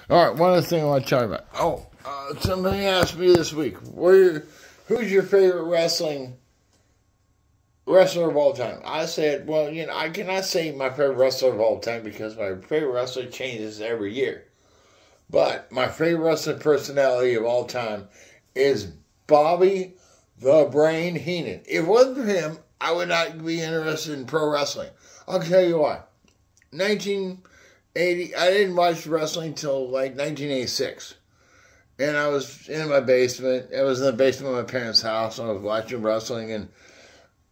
All right, one other thing I want to talk about. Somebody asked me this week, who's your favorite wrestler of all time? I said, well, I cannot say my favorite wrestler of all time because my favorite wrestler changes every year. But my favorite wrestling personality of all time is Bobby the Brain Heenan. If it wasn't for him, I would not be interested in pro wrestling. I'll tell you why. 1980, I didn't watch wrestling until like 1986. And I was in my basement. I was in the basement of my parents' house. And I was watching wrestling. And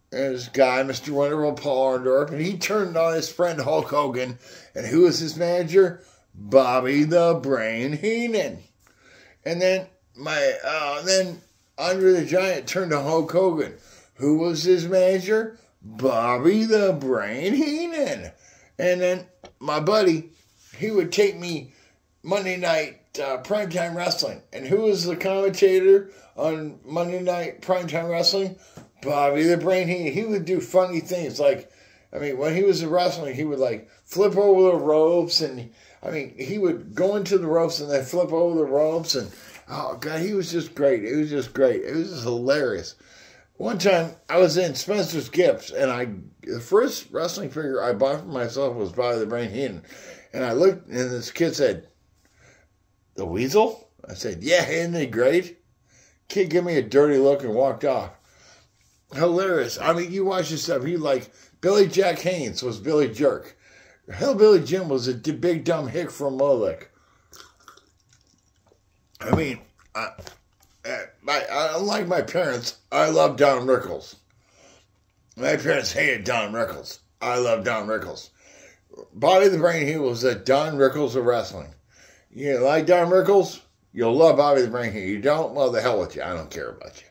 this guy, Mr. Wonderful Paul Orndorff, and he turned on his friend Hulk Hogan. And who was his manager? Bobby the Brain Heenan. And then Andre the Giant turned to Hulk Hogan. Who was his manager? Bobby the Brain Heenan. And then my buddy, he would take me Monday night primetime wrestling. And who was the commentator on Monday night primetime wrestling? Bobby the Brain Heenan. He would do funny things when he was wrestling, he would flip over the ropes and he would go into the ropes and then flip over the ropes and oh God, he was just great. It was just great. It was just hilarious. One time I was in Spencer's Gifts and the first wrestling figure I bought for myself was Bobby the Brain Heenan. And I looked and this kid said, "The Weasel?" I said, "Yeah, isn't he great?" Kid gave me a dirty look and walked off. Hilarious. You watch this stuff. Billy Jack Haynes was Billy Jerk. Hillbilly Jim was a big dumb hick from Molech. Unlike my parents, I love Don Rickles. My parents hated Don Rickles. I love Don Rickles. Bobby the Brain Heenan was the Don Rickles of wrestling. You like Don Rickles? You'll love Bobby the Brain Heenan. You don't? Well, the hell with you. I don't care about you.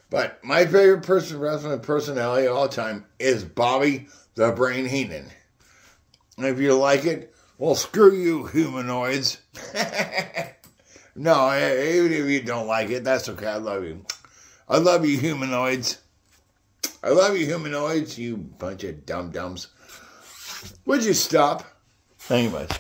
But my favorite wrestling personality of all time is Bobby the Brain Heenan. And if you like it, well, screw you, humanoids. No, even if you don't like it, that's okay. I love you. I love you, humanoids. I love you, humanoids, you bunch of dum-dums. Would you stop? Thank you much.